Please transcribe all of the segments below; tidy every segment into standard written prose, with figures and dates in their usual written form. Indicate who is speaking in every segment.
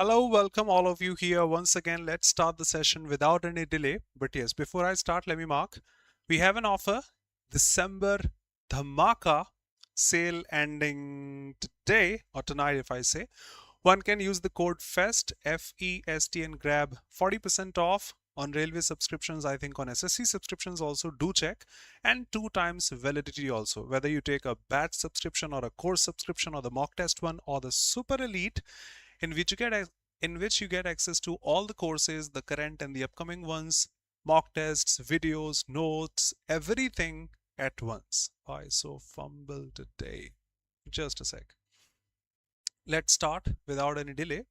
Speaker 1: Hello, welcome all of you here once again. Let's start the session without any delay. But yes, before I start, let me mark. We have an offer, December Dhamaka sale ending today or tonight if I say. One can use the code FEST, F-E-S-T, and grab 40% off on railway subscriptions. I think on SSC subscriptions also do check, and 2 times validity also. Whether you take a batch subscription or a course subscription or the mock test one or the super elite, in which you get access to all the courses, the current and the upcoming ones, mock tests, videos, notes, everything at once. I so fumble today. Just a sec. Let's start without any delay.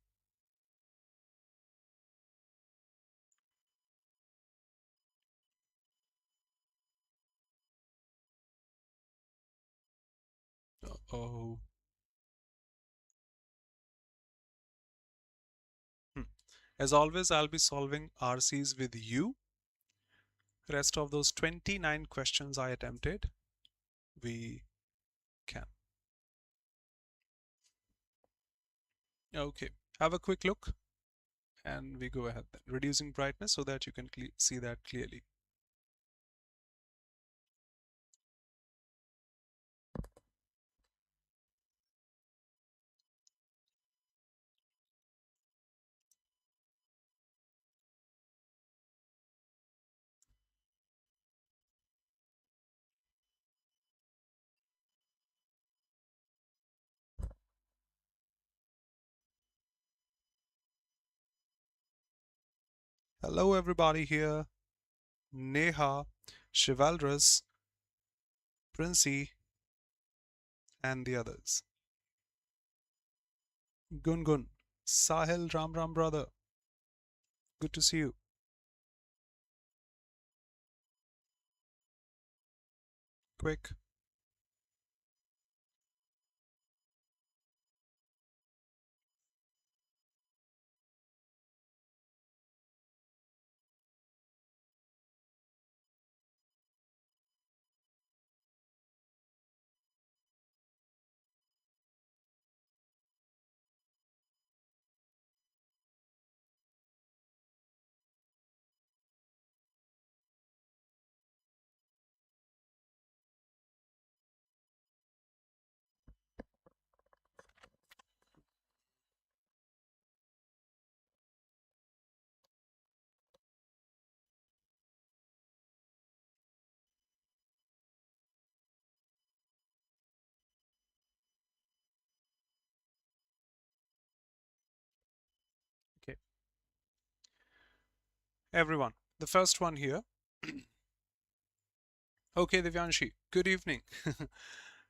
Speaker 1: Oh. As always, I'll be solving RCs with you. Rest of those 29 questions I attempted, we can. Okay, have a quick look and we go ahead then. Reducing brightness so that you can see that clearly. Hello everybody here. Neha, Chivalrous, Princey, and the others. Gun, Sahil, Ram brother. Good to see you. Quick. Okay. Everyone, the first one here. Okay, Divyanshi, good evening.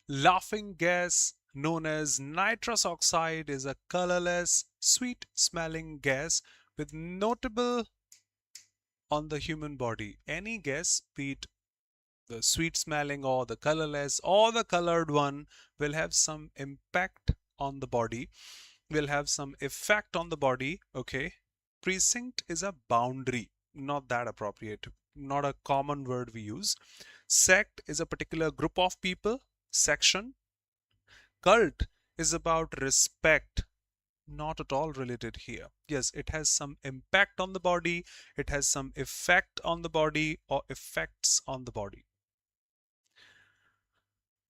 Speaker 1: Laughing gas known as nitrous oxide is a colorless, sweet smelling gas with notable on the human body. Any gas, be it the sweet smelling or the colorless or the colored one, will have some impact on the body, will have some effect on the body. Okay. Precinct is a boundary, not that appropriate, not a common word we use. Sect is a particular group of people, section. Cult is about respect, not at all related here. Yes, it has some impact on the body, it has some effect on the body or effects on the body.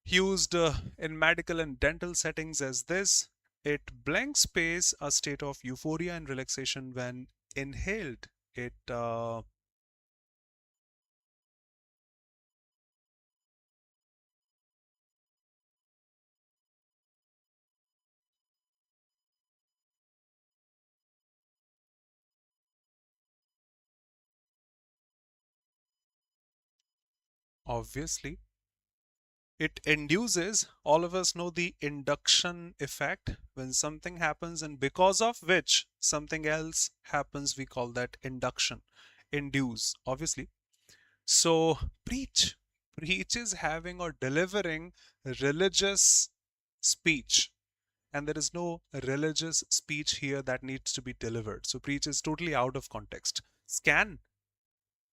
Speaker 1: Used in medical and dental settings as this, it blanks space a state of euphoria and relaxation when inhaled. It obviously it induces, all of us know the induction effect. When something happens and because of which something else happens, we call that induction. Induce, obviously. So preach is having or delivering religious speech, and there is no religious speech here that needs to be delivered. So preach is totally out of context. Scan,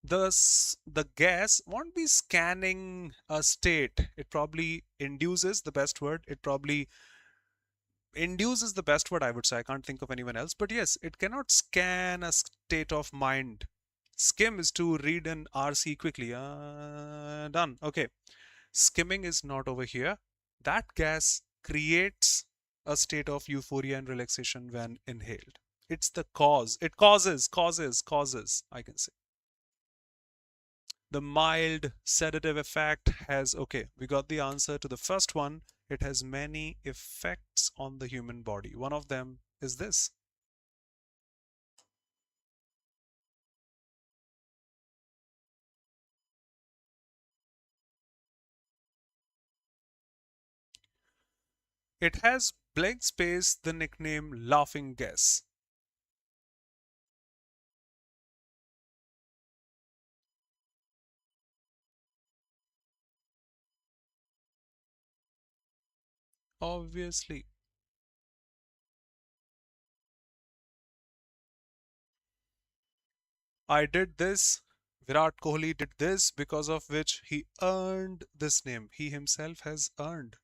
Speaker 1: the gas won't be scanning a state. It probably induces, the best word, it probably induce is the best word I would say. I can't think of anyone else. But yes, it cannot scan a state of mind. Skim is to read an RC quickly. Done. Okay. Skimming is not over here. That gas creates a state of euphoria and relaxation when inhaled. It's the cause. It causes, I can say. The mild sedative effect has, okay, we got the answer to the first one. It has many effects on the human body. One of them is this. It has blank space, the nickname laughing gas. Obviously. I did this. Virat Kohli did this, because of which he earned this name. He himself has earned.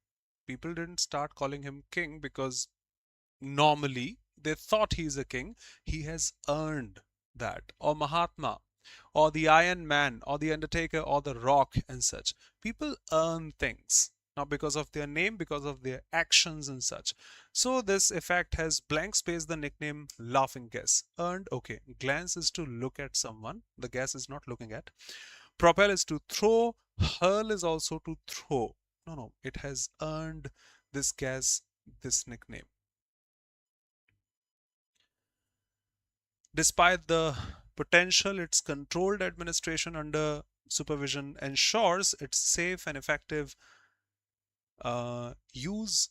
Speaker 1: People didn't start calling him king because normally they thought he's a king. He has earned that. Or Mahatma, or the Iron Man, or the Undertaker, or the Rock, and such. People earn things, not because of their name, because of their actions and such. So this effect has blank space, the nickname laughing gas. Earned, okay. Glance is to look at someone. The gas is not looking at. Propel is to throw. Hurl is also to throw. No, no, it has earned this gas this nickname. Despite the potential, its controlled administration under supervision ensures its safe and effective use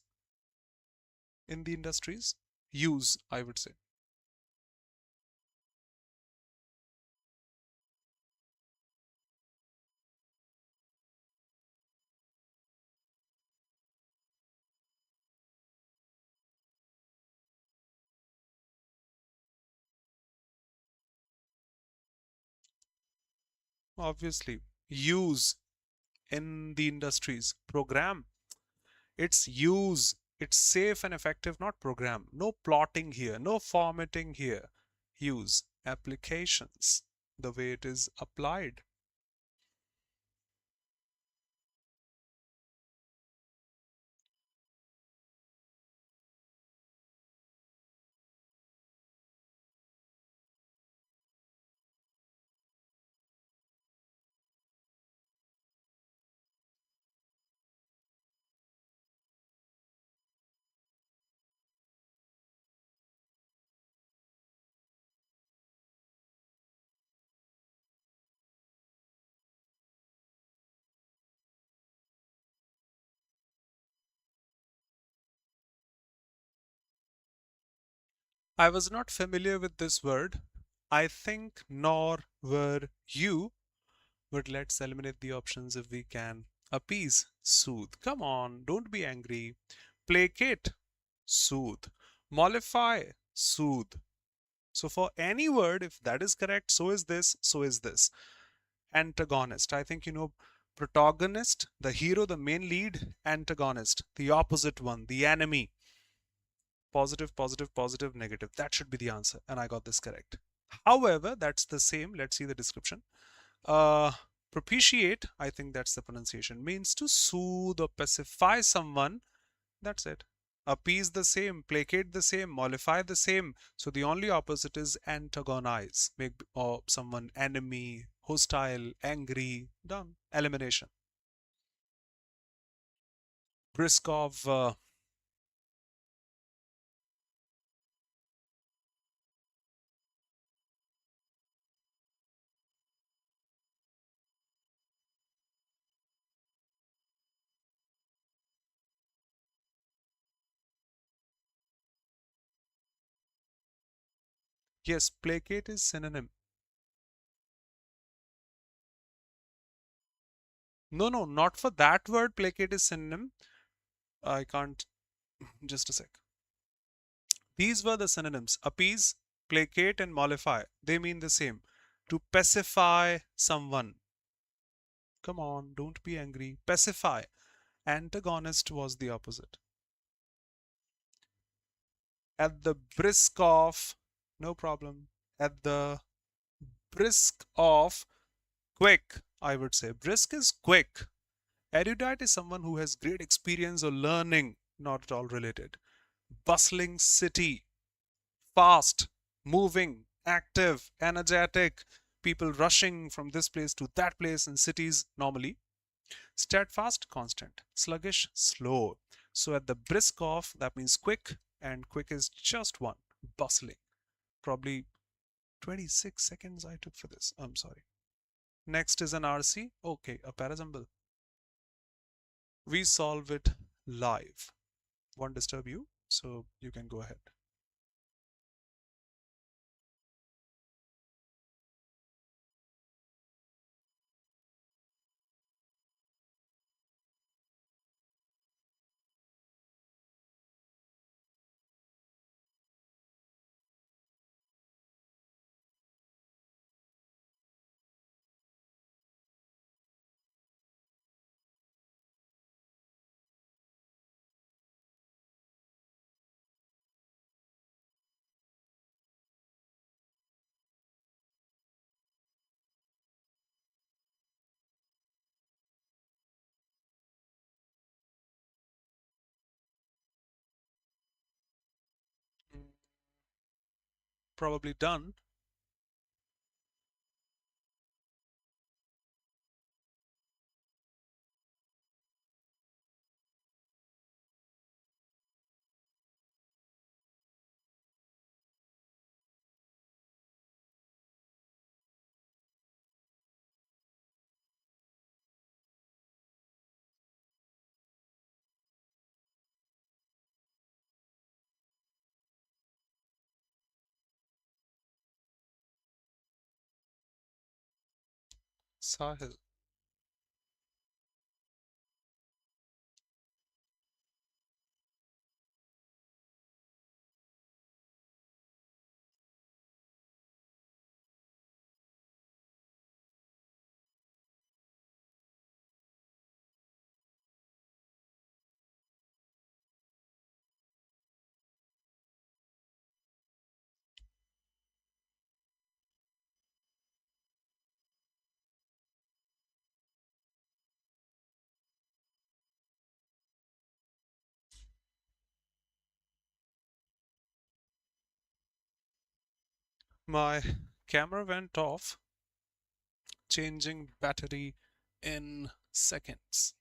Speaker 1: in the industries. Use, I would say. Obviously, use in the industries. Program, its use. It's safe and effective, not program. No plotting here, no formatting here. Use applications, the way it is applied. I was not familiar with this word. I think nor were you, but let's eliminate the options if we can. Appease, soothe. Come on, don't be angry. Placate, soothe. Mollify, soothe. So for any word, if that is correct, so is this, so is this. Antagonist. I think you know protagonist, the hero, the main lead, antagonist, the opposite one, the enemy. Positive, positive, positive, negative. That should be the answer. And I got this correct. However, that's the same. Let's see the description. Uh, propitiate, I think that's the pronunciation, means to soothe or pacify someone. That's it. Appease the same, placate the same, mollify the same. So the only opposite is antagonize, make or someone enemy, hostile, angry. Done. Elimination. Briskov, yes, placate is synonym. No, no, not for that word. Placate is synonym. I can't. Just a sec. These were the synonyms: appease, placate, and mollify. They mean the same. To pacify someone. Come on, don't be angry. Pacify. Antagonist was the opposite. At the brisk of, no problem. At the brisk of quick, I would say. Brisk is quick. Erudite is someone who has great experience or learning, not at all related. Bustling city, fast, moving, active, energetic, people rushing from this place to that place in cities normally. Steadfast, constant. Sluggish, slow. So at the brisk of, that means quick, and quick is just one. Bustling. Probably 26 seconds I took for this. I'm sorry. Next is an RC. Okay, a parajumble. We solve it live. Won't disturb you, so you can go ahead. Probably done. Sahil. My camera went off, changing battery in seconds.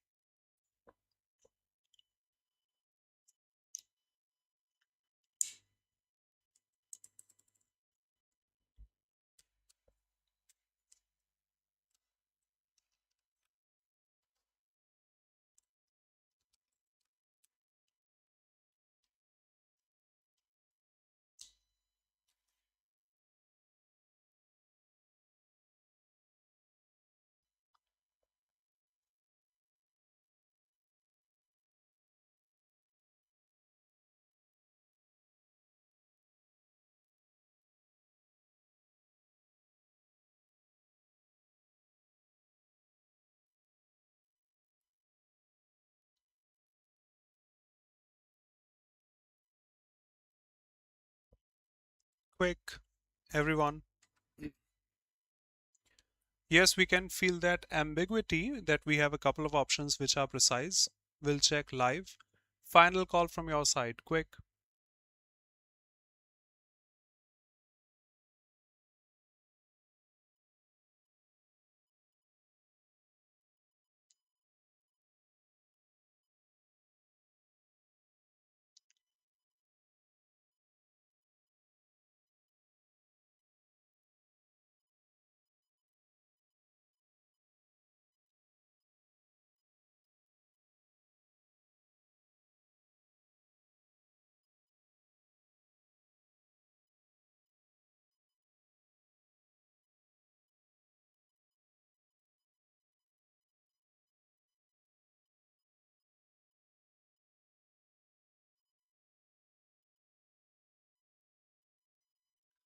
Speaker 1: Quick, everyone. Yes, we can feel that ambiguity that we have a couple of options which are precise. We'll check live. Final call from your side. Quick.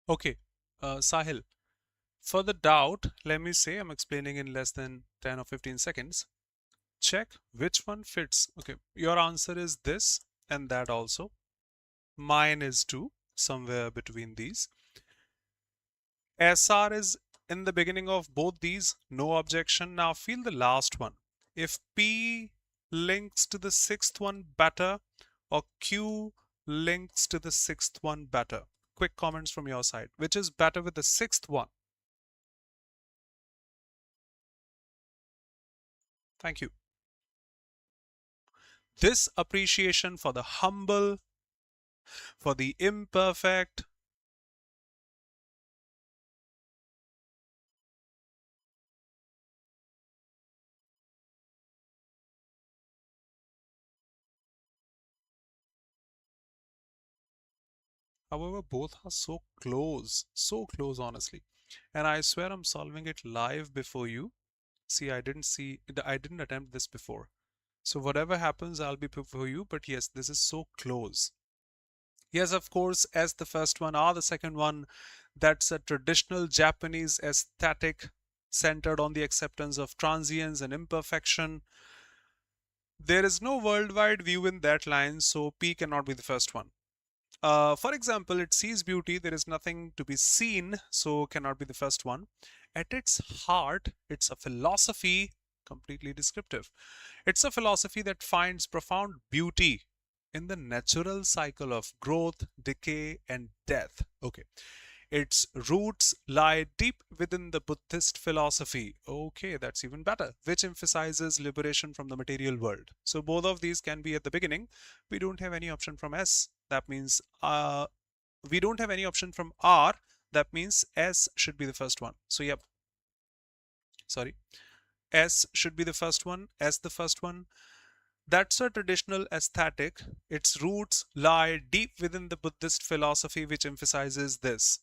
Speaker 1: Okay, Sahil. For the doubt, let me say I'm explaining in less than 10 or 15 seconds. Check which one fits. Okay, your answer is this and that also. Mine is 2, somewhere between these. SR is in the beginning of both these, no objection. Now feel the last one. If P links to the sixth one better, or Q links to the sixth one better. Quick comments from your side. Which is better with the sixth one? Thank you. This appreciation for the humble, for the imperfect. However, both are so close, honestly. And I swear I'm solving it live before you. See, I didn't attempt this before. So whatever happens, I'll be before you. But yes, this is so close. Yes, of course, as the first one or the second one, that's a traditional Japanese aesthetic centered on the acceptance of transience and imperfection. There is no worldwide view in that line, so P cannot be the first one. For example, it sees beauty, there is nothing to be seen, so cannot be the first one. At its heart, it's a philosophy, completely descriptive. It's a philosophy that finds profound beauty in the natural cycle of growth, decay, and death. Okay. Its roots lie deep within the Buddhist philosophy. Okay, that's even better, which emphasizes liberation from the material world. So both of these can be at the beginning. We don't have any option from S. That means we don't have any option from R. That means S should be the first one. So yep, sorry. S should be the first one. S the first one. That's a traditional aesthetic. Its roots lie deep within the Buddhist philosophy, which emphasizes this.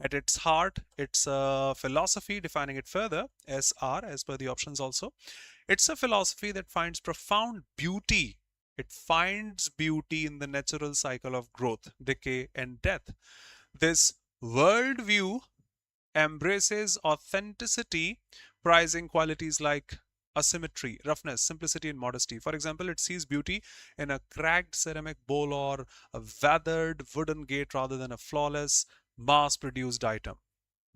Speaker 1: At its heart, it's a philosophy, defining it further, SR, as per the options also. It's a philosophy that finds profound beauty. It finds beauty in the natural cycle of growth, decay, and death. This worldview embraces authenticity, prizing qualities like asymmetry, roughness, simplicity, and modesty. For example, it sees beauty in a cracked ceramic bowl or a weathered wooden gate rather than a flawless, mass produced item.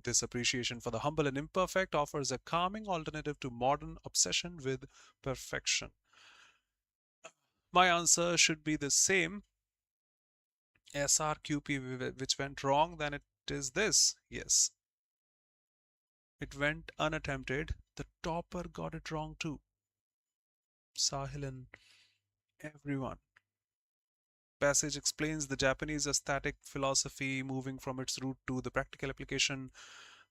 Speaker 1: This appreciation for the humble and imperfect offers a calming alternative to modern obsession with perfection. My answer should be the same. SRQP, which went wrong, then it is this. Yes, it went unattempted. The topper got it wrong too. Sahil and everyone. Passage explains the Japanese aesthetic philosophy moving from its root to the practical application.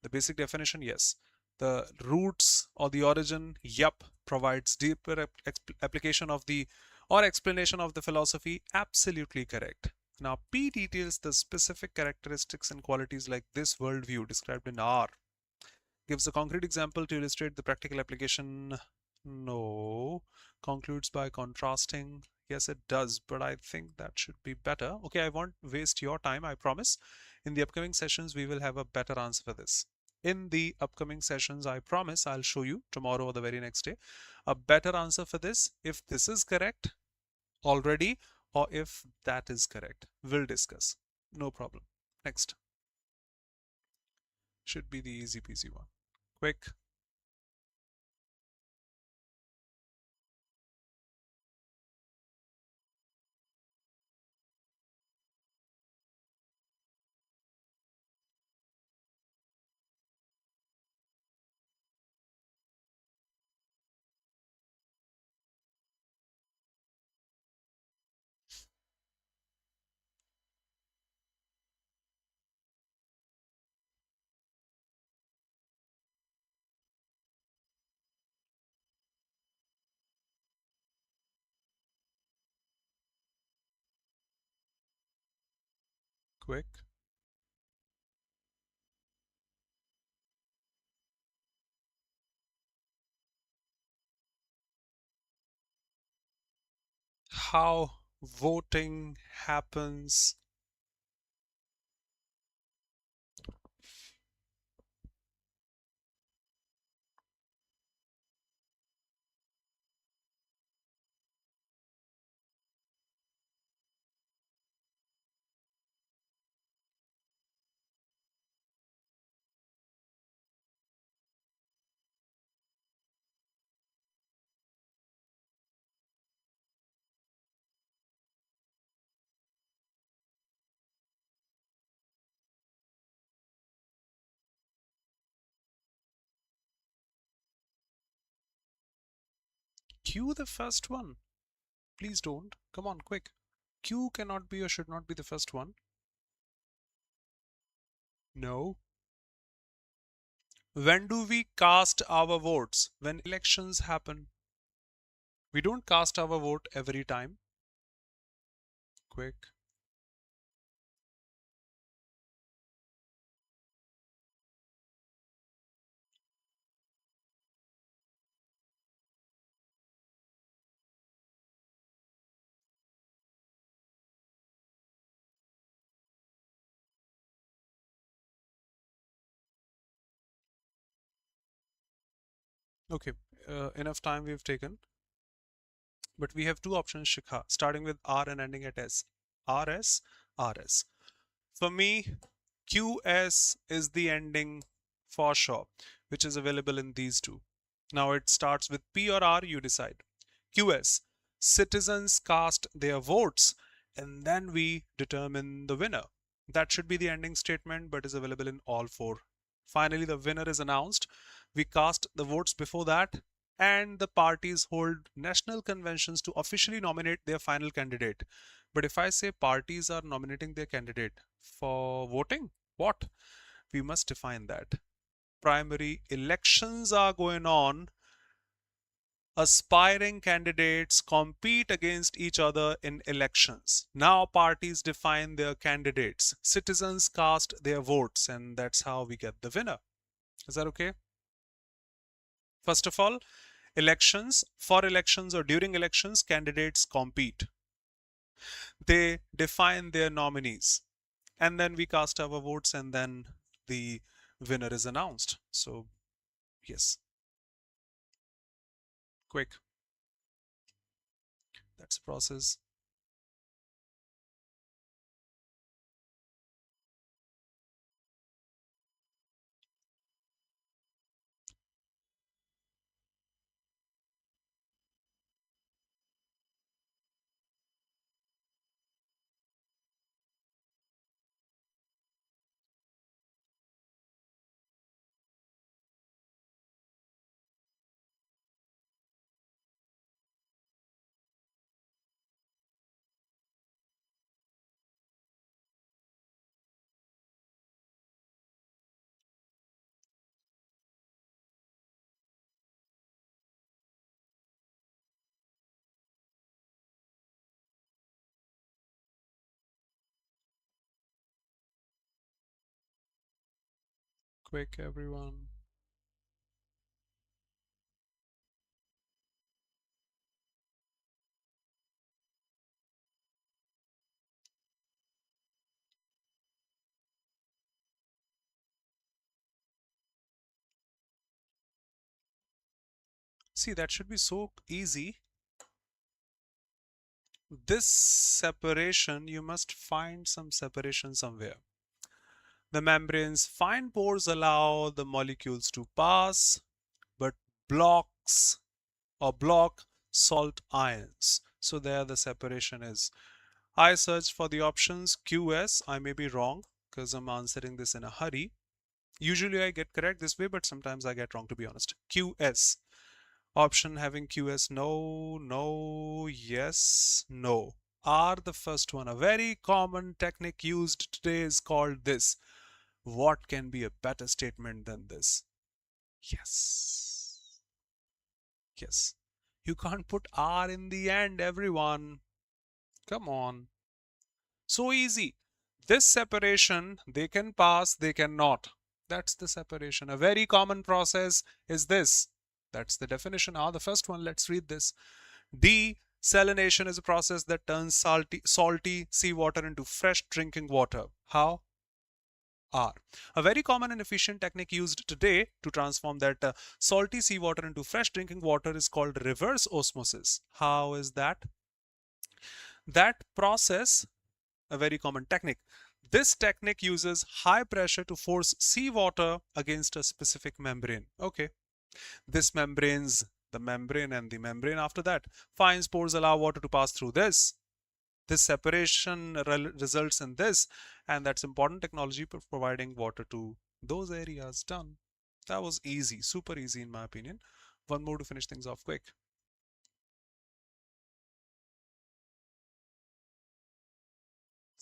Speaker 1: The basic definition, yes. The roots or the origin, yup, provides deeper application of the or explanation of the philosophy, absolutely correct. Now, P details the specific characteristics and qualities like this worldview described in R. Gives a concrete example to illustrate the practical application. No. Concludes by contrasting. Yes, it does, but I think that should be better. Okay, I won't waste your time, I promise. In the upcoming sessions, we will have a better answer for this. In the upcoming sessions, I promise I'll show you tomorrow or the very next day a better answer for this. If this is correct already, or if that is correct, we'll discuss. No problem. Next. Should be the easy peasy one. Quick. Quick. How voting happens. Q the first one? Please don't. Come on, quick. Q cannot be or should not be the first one. No. When do we cast our votes? When elections happen. We don't cast our vote every time. Quick. Okay, enough time we've taken. But we have two options, Shikha, starting with R and ending at S. RS, RS. For me, QS is the ending for sure, which is available in these two. Now it starts with P or R, you decide. QS, citizens cast their votes and then we determine the winner. That should be the ending statement, but is available in all four. Finally, the winner is announced. We cast the votes before that, and the parties hold national conventions to officially nominate their final candidate. But if I say parties are nominating their candidate for voting, what? We must define that. Primary elections are going on. Aspiring candidates compete against each other in elections. Now parties define their candidates. Citizens cast their votes, and that's how we get the winner. Is that okay? First of all, elections, for elections or during elections, candidates compete. They define their nominees, and then we cast our votes, and then the winner is announced. So, yes, quick. That's the process. Quick, everyone. See, that should be so easy. This separation, you must find some separation somewhere. The membrane's fine pores allow the molecules to pass, but blocks or block salt ions. So there the separation is. I searched for the options QS. I may be wrong because I'm answering this in a hurry. Usually I get correct this way, but sometimes I get wrong, to be honest. QS. Option having QS, no, no, yes, no. R the first one. A very common technique used today is called this. What can be a better statement than this? Yes. Yes. You can't put R in the end, everyone. Come on. So easy. This separation, they can pass, they cannot. That's the separation. A very common process is this. That's the definition. The first one, let's read this. Desalination is a process that turns salty seawater into fresh drinking water. How? R. A very common and efficient technique used today to transform that salty seawater into fresh drinking water is called reverse osmosis. How is that? That process, a very common technique. This technique uses high pressure to force seawater against a specific membrane. Okay. This the membrane and the membrane after that. Fine pores allow water to pass through this. This separation results in this, and that's important technology for providing water to those areas. Done. That was easy, super easy in my opinion. One more to finish things off quick.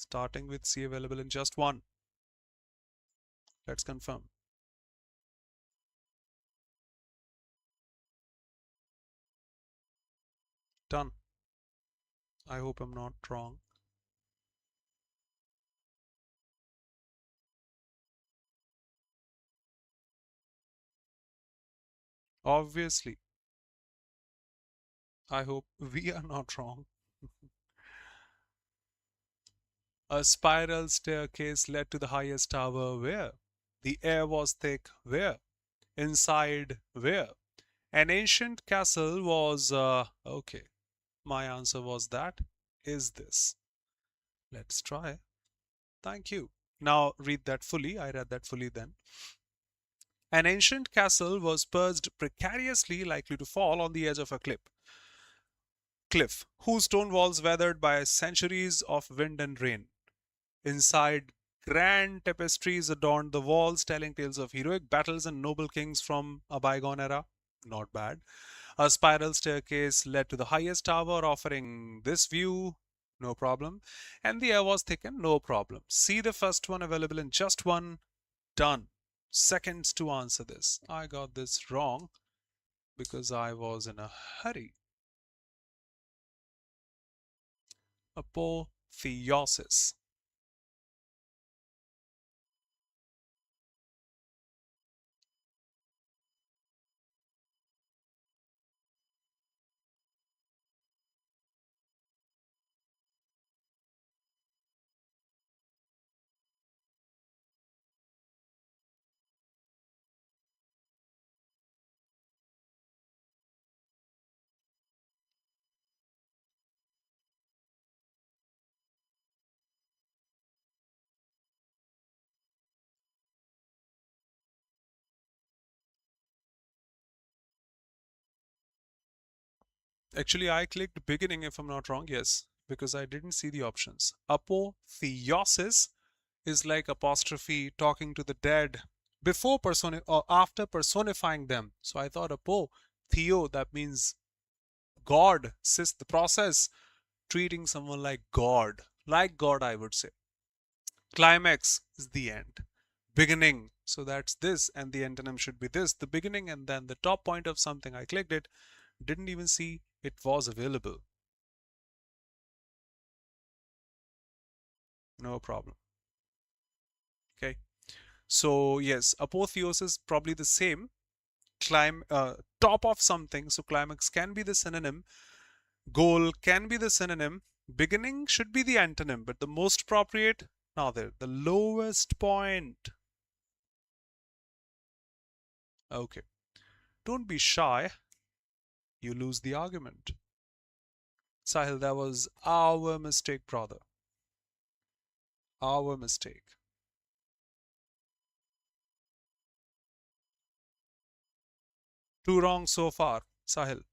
Speaker 1: Starting with C available in just one. Let's confirm. Done. I hope I'm not wrong. Obviously, I hope we are not wrong. A spiral staircase led to the highest tower where? The air was thick where? Inside where? An ancient castle was, okay. My answer was that. Is this? Let's try. Thank you. Now read that fully. I read that fully then. An ancient castle was perched precariously, likely to fall on the edge of a cliff, whose stone walls weathered by centuries of wind and rain. Inside, grand tapestries adorned the walls, telling tales of heroic battles and noble kings from a bygone era. Not bad. A spiral staircase led to the highest tower, offering this view. No problem. And the air was thickened. No problem. See the first one available in just one. Done. Seconds to answer this. I got this wrong because I was in a hurry. Apotheosis. Actually, I clicked beginning if I'm not wrong. Yes, because I didn't see the options. Apotheosis is like apostrophe talking to the dead before personi or after personifying them. So I thought theo, that means God, sis, the process, treating someone like God, I would say. Climax is the end. Beginning, so that's this, and the antonym should be this, the beginning, and then the top point of something. I clicked it, didn't even see it was available. No problem. Okay. So yes, apotheosis probably the same. Top of something. So climax can be the synonym. Goal can be the synonym. Beginning should be the antonym, but the most appropriate, now there, the lowest point. Okay. Don't be shy. You lose the argument. Sahil, that was our mistake, brother. Our mistake. Two wrong so far, Sahil.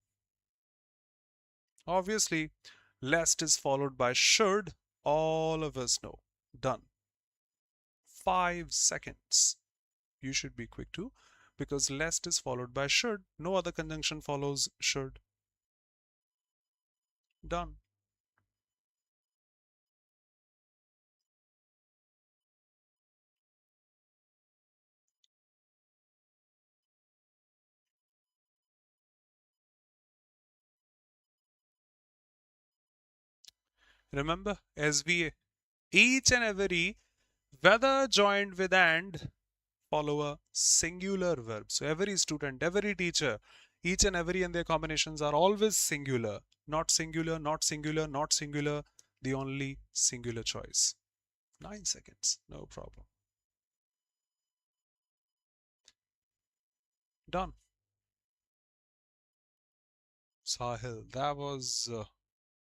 Speaker 1: Obviously, lest is followed by should. All of us know. Done. 5 seconds. You should be quick too, because lest is followed by should. No other conjunction follows should. Done. Remember, SVA. Each and every whether joined with and follow a singular verb. So every student, every teacher, each and every and their combinations are always singular. Not singular, not singular, not singular. The only singular choice. 9 seconds. No problem. Done. Sahil, that was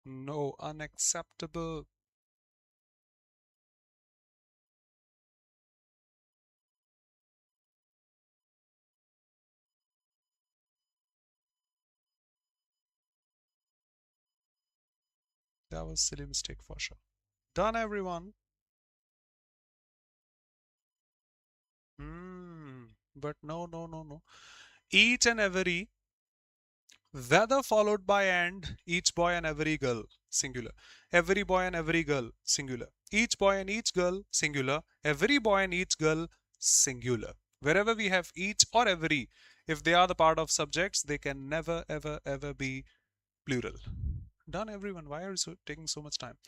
Speaker 1: no unacceptable. That was silly mistake for sure. Done, everyone. But no, no, no, no. Each and every, whether followed by and, each boy and every girl, singular. Every boy and every girl, singular. Each boy and each girl, singular. Every boy and each girl, singular. Wherever we have each or every, if they are the part of subjects, they can never, ever, ever be plural. Done, everyone. Why are you taking so much time?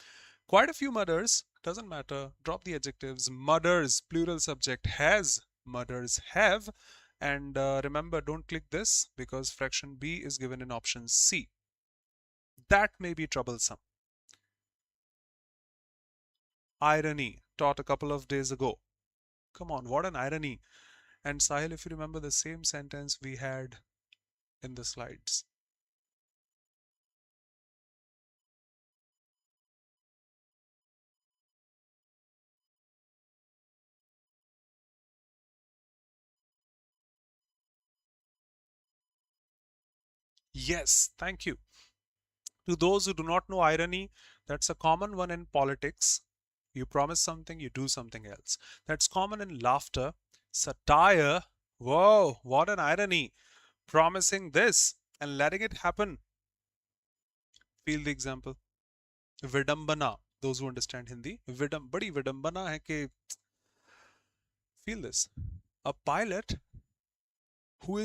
Speaker 1: Quite a few murders. Doesn't matter. Drop the adjectives. Murders, plural subject, has. Murders, have. And remember, don't click this because fraction B is given in option C. That may be troublesome. Irony, taught a couple of days ago. Come on, what an irony. And Sahil, if you remember the same sentence we had in the slides. Yes, thank you. To those who do not know irony, that's a common one in politics. You promise something, you do something else. That's common in laughter. Satire, whoa, what an irony. Promising this and letting it happen. Feel the example. Vidambana, those who understand Hindi. Badi vidambana hai ke, feel this. A pilot who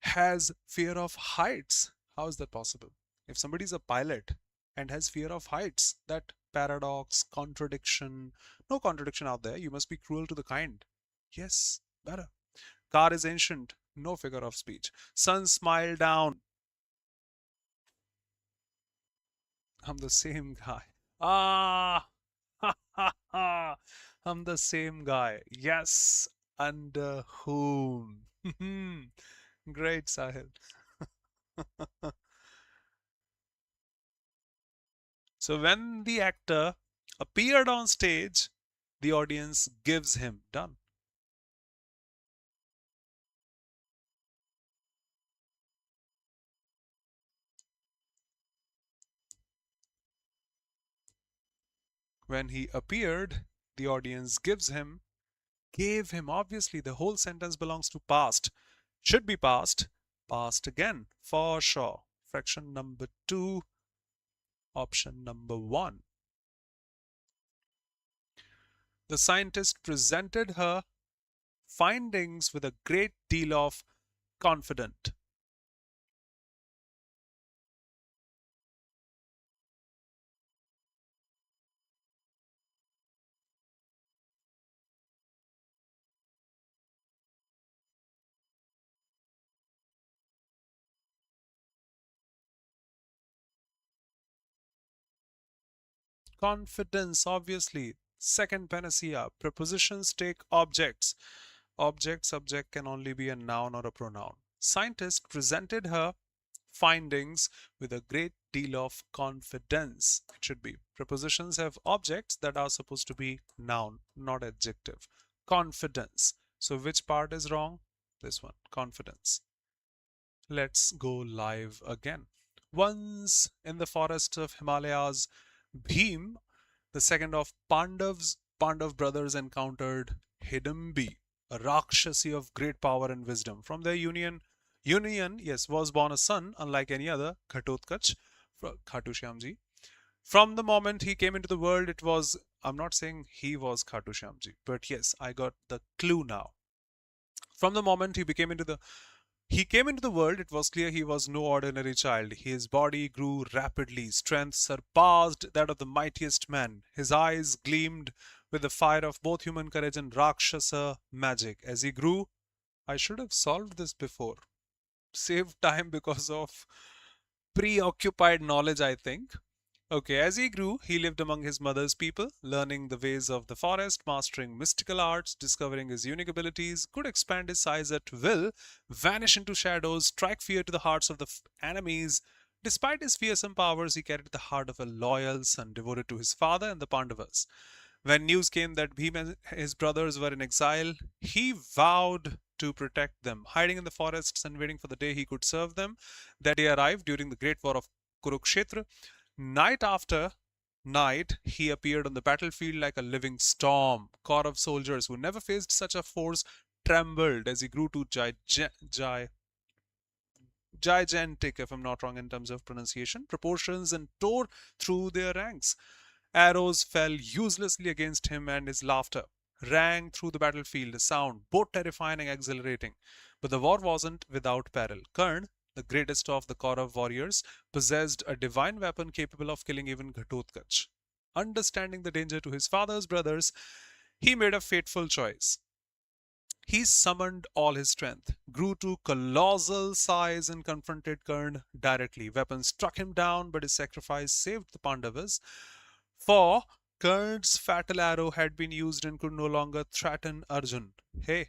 Speaker 1: has fear of heights. How is that possible? If somebody is a pilot and has fear of heights, that paradox, contradiction, no contradiction out there. You must be cruel to the kind. Yes, better. Car is ancient, no figure of speech. Sun smile down. I'm the same guy. Ah, ha ha ha. I'm the same guy. Yes, under whom? Great, Sahil. So when the actor appeared on stage, the audience gives him. Done. When he appeared, the audience gives him, gave him. Obviously, the whole sentence belongs to past. Should be past. Past again, for sure. Fraction number 2, option number 1. The scientist presented her findings with a great deal of confidence. Confidence, obviously. Second panacea. Prepositions take objects. Object, subject can only be a noun or a pronoun. Scientist presented her findings with a great deal of confidence. It should be. Prepositions have objects that are supposed to be noun, not adjective. Confidence. So which part is wrong? This one, confidence. Let's go live again. Once in the forest of Himalayas, Bhim, the second of Pandav brothers encountered Hidambi, a Rakshasi of great power and wisdom. From their union, yes, was born a son, unlike any other, Ghatotkach, Khatu Shyamji. From the moment he came into the world, it was, I'm not saying he was Khatu Shyamji, but yes, I got the clue now. From the moment he came into the world, it was clear he was no ordinary child. His body grew rapidly. Strength surpassed that of the mightiest man. His eyes gleamed with the fire of both human courage and Rakshasa magic. As he grew, I should have solved this before. Saved time because of preoccupied knowledge, I think. Okay, as he grew, he lived among his mother's people, learning the ways of the forest, mastering mystical arts, discovering his unique abilities, could expand his size at will, vanish into shadows, strike fear to the hearts of the enemies. Despite his fearsome powers, he carried the heart of a loyal son devoted to his father and the Pandavas. When news came that Bhim and his brothers were in exile, he vowed to protect them, hiding in the forests and waiting for the day he could serve them. That day arrived during the great war of Kurukshetra. Night after night, he appeared on the battlefield like a living storm. Corps of soldiers who never faced such a force trembled as he grew to gigantic, if I'm not wrong in terms of pronunciation, proportions and tore through their ranks. Arrows fell uselessly against him, and his laughter rang through the battlefield, a sound both terrifying and exhilarating. But the war wasn't without peril. Karn, the greatest of the Kaurav warriors, possessed a divine weapon capable of killing even Ghatotkach. Understanding the danger to his father's brothers, he made a fateful choice. He summoned all his strength, grew to colossal size, and confronted Karn directly. Weapons struck him down, but his sacrifice saved the Pandavas. For Karn's fatal arrow had been used and could no longer threaten Arjun. Hey,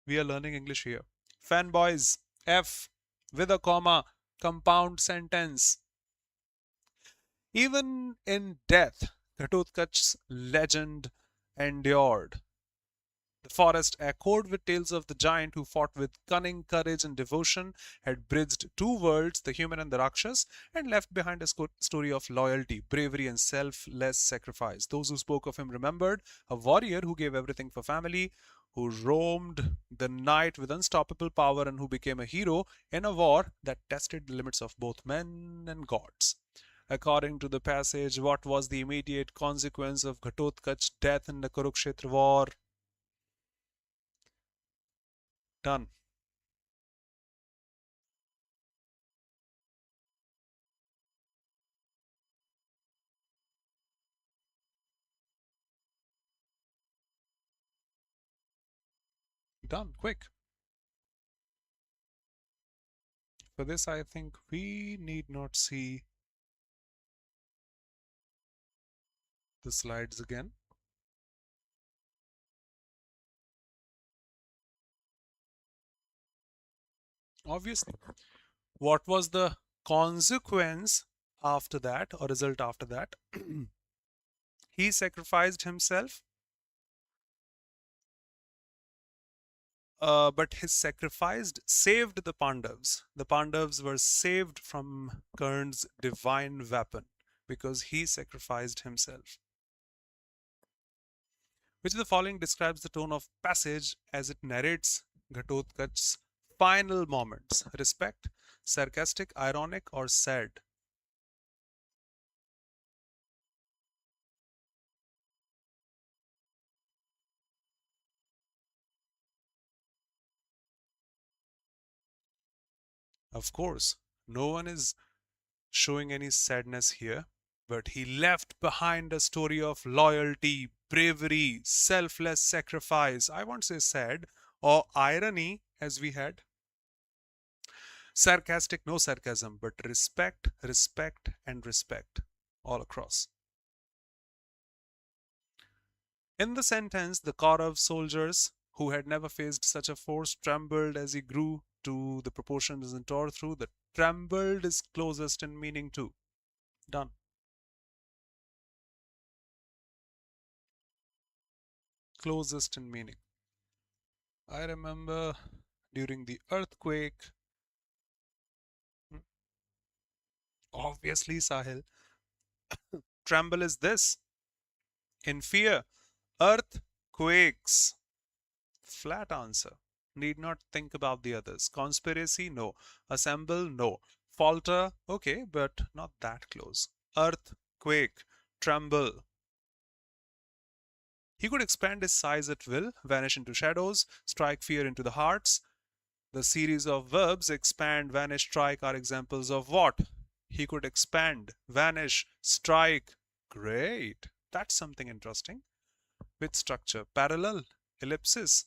Speaker 1: we are learning English here. Fanboys, F with a comma, compound sentence. Even in death, Ghatotkach's legend endured. The forest echoed with tales of the giant who fought with cunning, courage, and devotion, had bridged two worlds, the human and the Rakshas, and left behind a story of loyalty, bravery, and selfless sacrifice. Those who spoke of him remembered a warrior who gave everything for family, who roamed the night with unstoppable power, and who became a hero in a war that tested the limits of both men and gods. According to the passage, what was the immediate consequence of Ghatotkach's death in the Kurukshetra war? Done. Done. Quick. For this, I think we need not see the slides again. Obviously, what was the consequence after that, or result after that? He sacrificed himself, but his sacrifice saved the Pandavas. The Pandavas were saved from Karn's divine weapon because he sacrificed himself. Which of the following describes the tone of passage as it narrates Ghatotkach's final moments? Respect, sarcastic, ironic, or sad? Of course, no one is showing any sadness here, but he left behind a story of loyalty, bravery, selfless sacrifice. I won't say sad, or irony as we had. Sarcastic, no sarcasm, but respect, respect, and respect all across. In the sentence, the Kaurav soldiers who had never faced such a force trembled as he grew to the proportions and tore through. The trembled is closest in meaning too. Done. Closest in meaning. I remember during the earthquake, hmm, obviously Sahil, tremble is this. In fear, earth quakes. Flat answer. Need not think about the others. Conspiracy, no. Assemble, no. Falter, okay, but not that close. Earth, quake, tremble. He could expand his size at will, vanish into shadows, strike fear into the hearts. The series of verbs expand, vanish, strike are examples of what? He could expand, vanish, strike. Great. That's something interesting. With structure, parallel, ellipsis,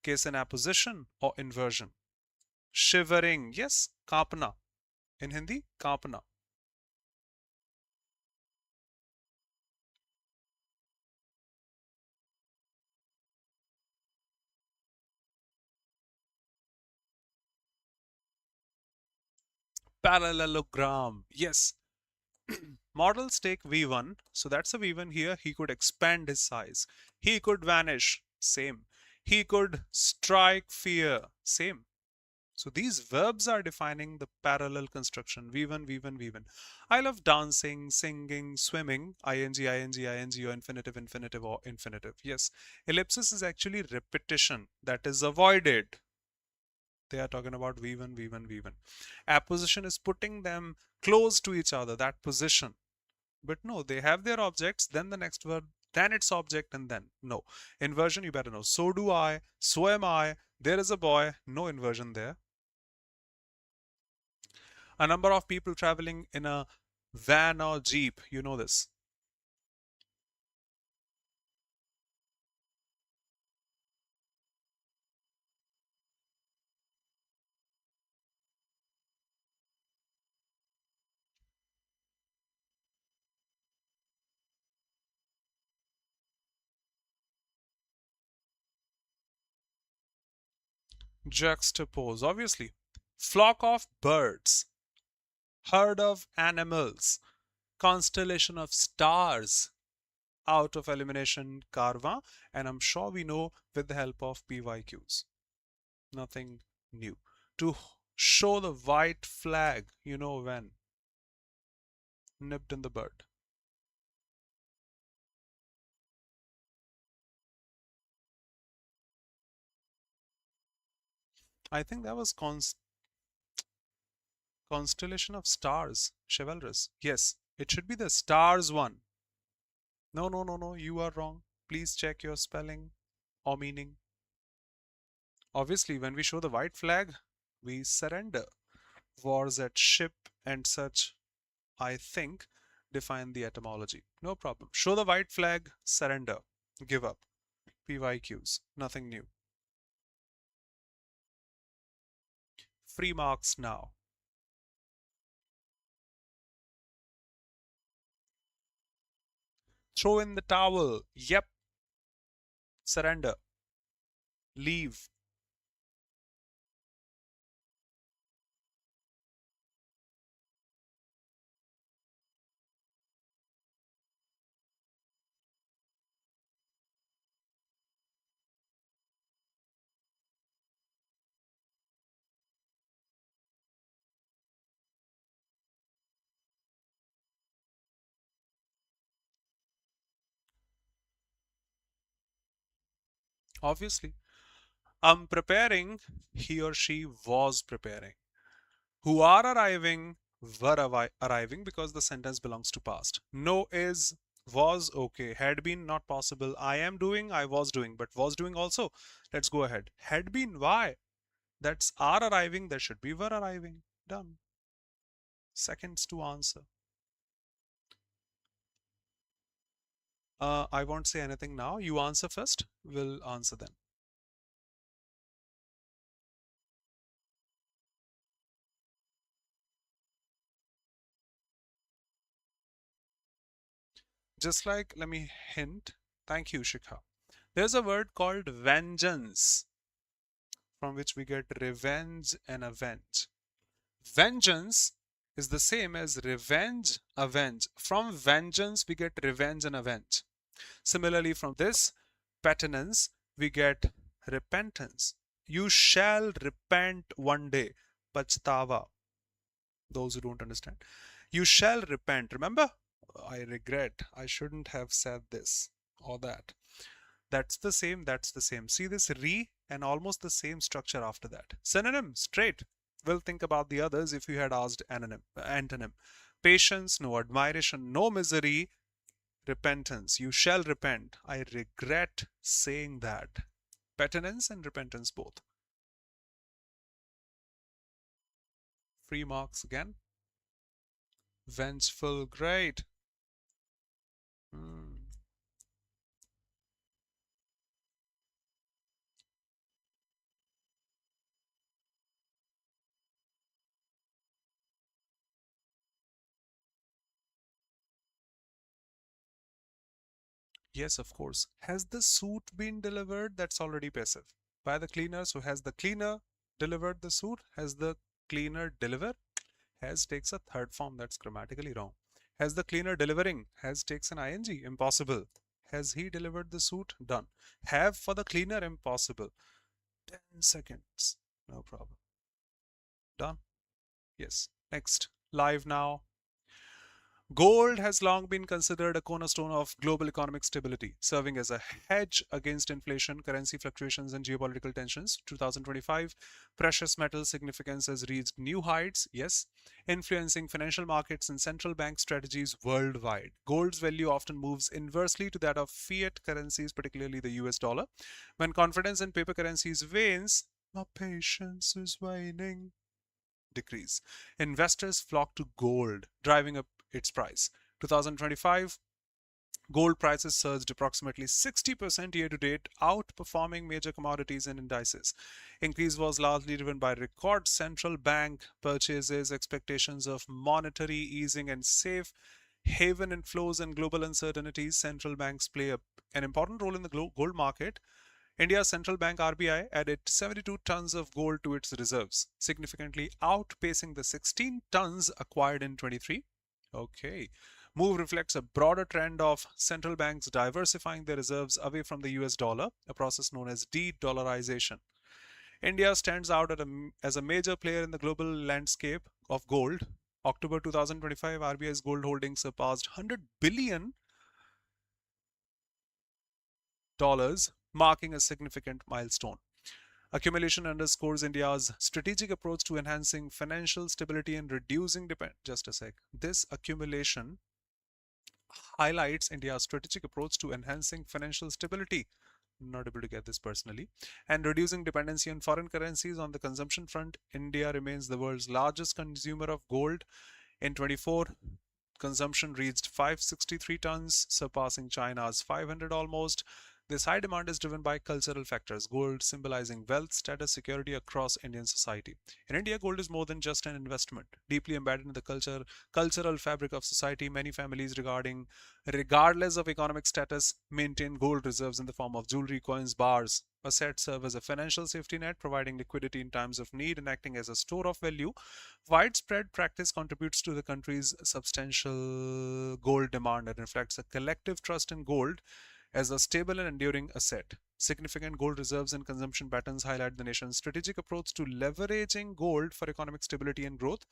Speaker 1: case and apposition, or inversion. Shivering, yes, kapna. In Hindi, kapna. Parallelogram, yes. Models take V1, so that's a V1 here. He could expand his size. He could vanish, same. He could strike fear, same. So these verbs are defining the parallel construction. V1, V1, V1. I love dancing, singing, swimming. ING, ING, ING, or infinitive, infinitive, or infinitive. Yes. Ellipsis is actually repetition that is avoided. They are talking about V1, V1, V1. Apposition is putting them close to each other, that position. But no, they have their objects, then the next verb, then its object, and then no. Inversion, you better know. So do I, so am I, there is a boy, no inversion there. A number of people traveling in a van or jeep, you know this. Juxtapose, obviously. Flock of birds, herd of animals, constellation of stars, out of elimination Carvin, and I'm sure we know with the help of PYQs. Nothing new. To show the white flag, you know when? Nipped in the bud. I think that was constellation of stars, chivalrous. Yes, it should be the stars one. No, no, no, no, you are wrong. Please check your spelling or meaning. Obviously, when we show the white flag, we surrender. Wars at ship and such, I think, define the etymology. No problem. Show the white flag, surrender, give up. PYQs, nothing new. Free marks now. Throw in the towel. Yep. Surrender. Leave. Obviously. I'm preparing. He or she was preparing. Who are arriving were arriving because the sentence belongs to past. No is was okay. Had been not possible. I am doing, I was doing, but was doing also. Let's go ahead. Had been why? That's are arriving. There should be were arriving. Done. Seconds to answer. I won't say anything now. You answer first. We'll answer then. Just like, let me hint. Thank you, Shikha. There's a word called vengeance, from which we get revenge and avenge. Vengeance is the same as revenge, avenge. From vengeance, we get revenge and avenge. Similarly, from this penitence, we get repentance. You shall repent one day. Pachtawa. Those who don't understand. You shall repent. Remember? I regret. I shouldn't have said this or that. That's the same. That's the same. See this re and almost the same structure after that. Synonym, straight. We'll think about the others if you had asked antonym. Patience, no admiration, no misery, repentance. You shall repent. I regret saying that. Penitence and repentance both. Free marks again. Vengeful, great. Hmm. Yes, of course. Has the suit been delivered? That's already passive. By the cleaner. So has the cleaner delivered the suit? Has the cleaner delivered? Has takes a third form. That's grammatically wrong. Has the cleaner delivering? Has takes an ing. Impossible. Has he delivered the suit? Done. Have for the cleaner? Impossible. 10 seconds. No problem. Done. Yes. Next. Live now. Gold has long been considered a cornerstone of global economic stability, serving as a hedge against inflation, currency fluctuations, and geopolitical tensions. 2025, precious metal significance has reached new heights, yes, influencing financial markets and central bank strategies worldwide. Gold's value often moves inversely to that of fiat currencies, particularly the US dollar. When confidence in paper currencies wanes, my patience is waning decrease. Investors flock to gold, driving up its price. 2025, gold prices surged approximately 60% year to date, outperforming major commodities and indices. Increase was largely driven by record central bank purchases, expectations of monetary easing, and safe haven inflows and global uncertainties. Central banks play an important role in the gold market. India's central bank RBI added 72 tons of gold to its reserves, significantly outpacing the 16 tons acquired in 23. Okay. Move reflects a broader trend of central banks diversifying their reserves away from the US dollar, a process known as de-dollarization. India stands out as a major player in the global landscape of gold. October 2025, RBI's gold holdings surpassed $100 billion, marking a significant milestone. Accumulation underscores India's strategic approach to enhancing financial stability and reducing depend. Just a sec. This accumulation highlights India's strategic approach to enhancing financial stability. Not able to get this personally. And reducing dependency on foreign currencies. On the consumption front, India remains the world's largest consumer of gold. In 24, consumption reached 563 tons, surpassing China's 500 almost. This high demand is driven by cultural factors, gold symbolizing wealth, status, security across Indian society. In India, gold is more than just an investment. Deeply embedded in the cultural fabric of society, many families regardless of economic status, maintain gold reserves in the form of jewelry, coins, bars. Assets serve as a financial safety net, providing liquidity in times of need and acting as a store of value. Widespread practice contributes to the country's substantial gold demand and reflects a collective trust in gold as a stable and enduring asset. Significant gold reserves and consumption patterns highlight the nation's strategic approach to leveraging gold for economic stability and growth.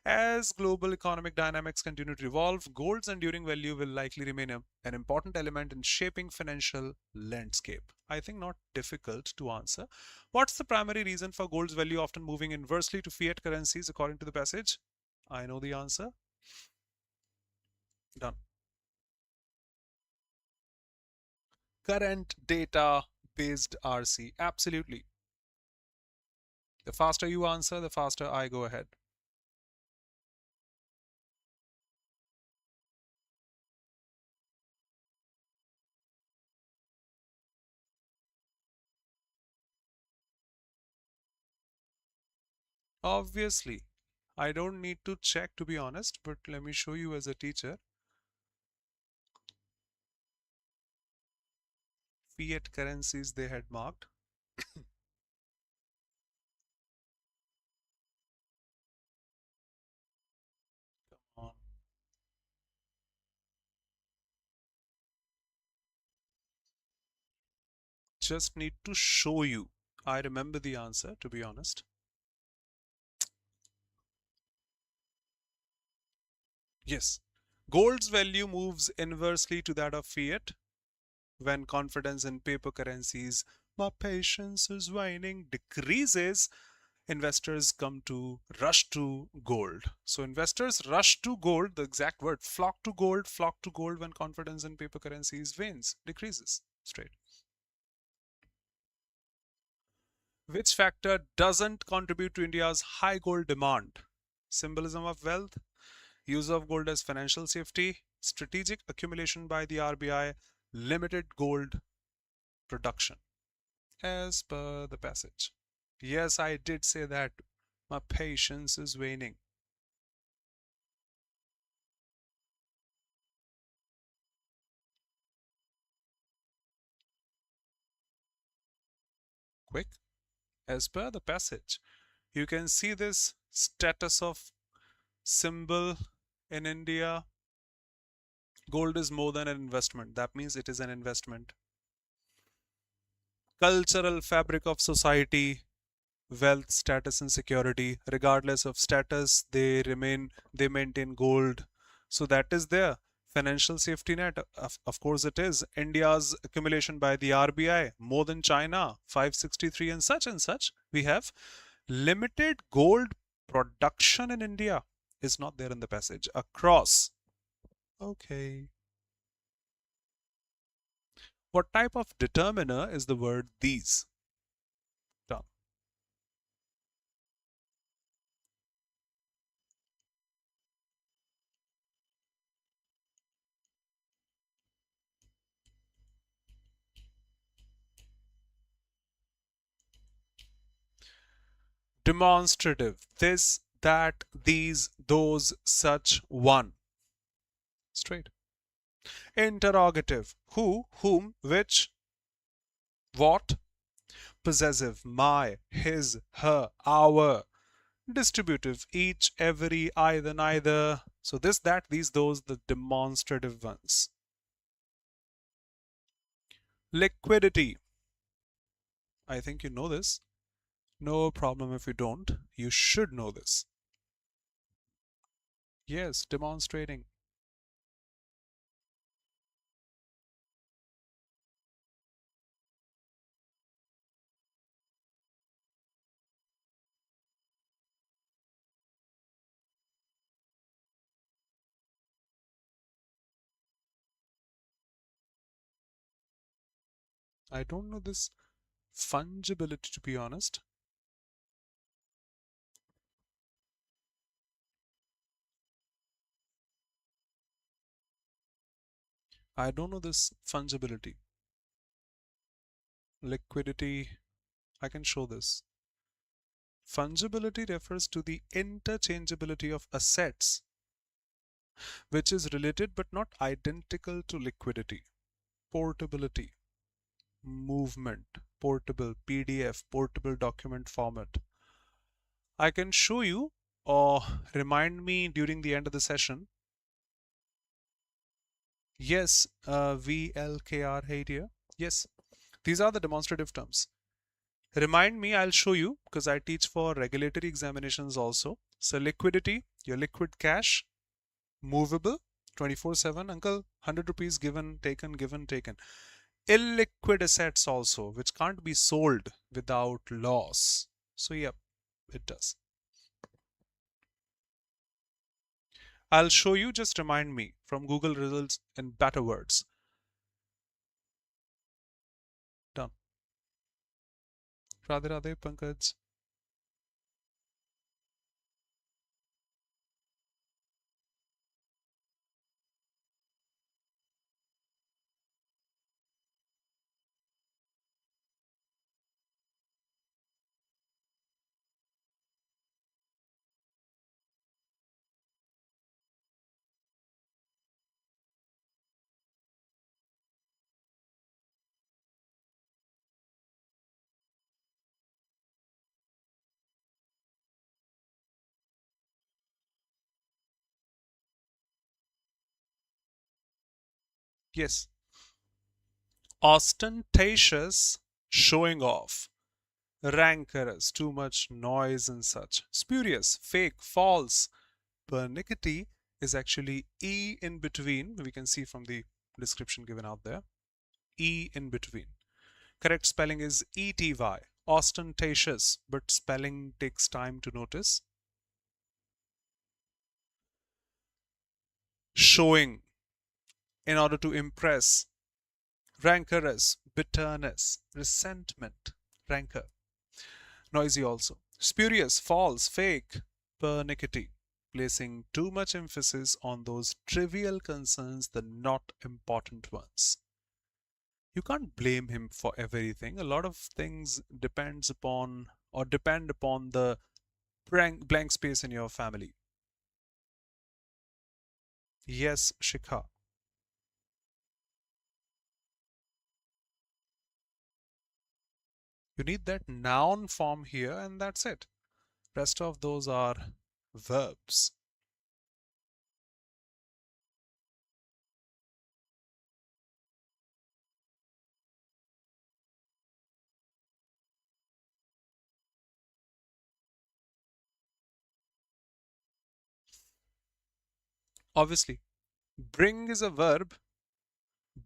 Speaker 1: As global economic dynamics continue to evolve, gold's enduring value will likely remain an important element in shaping financial landscape. I think not difficult to answer. What's the primary reason for gold's value often moving inversely to fiat currencies according to the passage? I know the answer. Done. Current data based RC. Absolutely. The faster you answer, the faster I go ahead. Obviously, I don't need to check to be honest, but let me show you as a teacher. Fiat currencies they had marked. Come on. Just need to show you. I remember the answer to be honest. Yes. Gold's value moves inversely to that of fiat when confidence in paper currencies, my patience is waning, decreases. Investors come to rush to gold. So investors rush to gold, the exact word, flock to gold when confidence in paper currencies wanes, decreases. Straight. Which factor doesn't contribute to India's high gold demand? Symbolism of wealth, use of gold as financial safety, strategic accumulation by the RBI, limited gold production. As per the passage. Yes, I did say that. My patience is waning. Quick. As per the passage, you can see this status of symbol in India. Gold is more than an investment. That means it is an investment. Cultural fabric of society, wealth, status, and security. Regardless of status, they maintain gold. So that is there. Financial safety net, of course it is. India's accumulation by the RBI, more than China, 563 and such and such. We have limited gold production in India is not there in the passage. Across. Okay. What type of determiner is the word these? Done. Demonstrative. This, that, these, those, such, one. Straight. Interrogative. Who, whom, which, what. Possessive. My, his, her, our. Distributive. Each, every, either, neither. So this, that, these, those, the demonstrative ones. Liquidity. I think you know this. No problem if you don't. You should know this. Yes, demonstrating. I don't know this fungibility, to be honest. I don't know this fungibility. Liquidity, I can show this. Fungibility refers to the interchangeability of assets, which is related but not identical to liquidity. Portability, movement, portable, PDF, portable document format. I can show you or remind me during the end of the session. Yes, VLKR here. Yes, these are the demonstrative terms. Remind me, I'll show you because I teach for regulatory examinations also. So liquidity, your liquid cash, movable, 24/7, uncle, 100 rupees given, taken. Illiquid assets also, which can't be sold without loss. So yep, it does. I'll show you, just remind me from Google results in better words. Done. Radhe Radhe, Pankaj. Yes. Ostentatious, showing off. Rancorous, too much noise and such. Spurious, fake, false. Pernickety is actually E in between. We can see from the description given out there. E in between. Correct spelling is ETY. Ostentatious, but spelling takes time to notice. Showing in order to impress. Rancorous, bitterness, resentment, rancor. Noisy also. Spurious, false, fake, pernickety, placing too much emphasis on those trivial concerns, the not important ones. You can't blame him for everything. A lot of things depends upon or depend upon the blank space in your family. Yes, Shikha. You need that noun form here and that's it. Rest of those are verbs. Obviously, bring is a verb.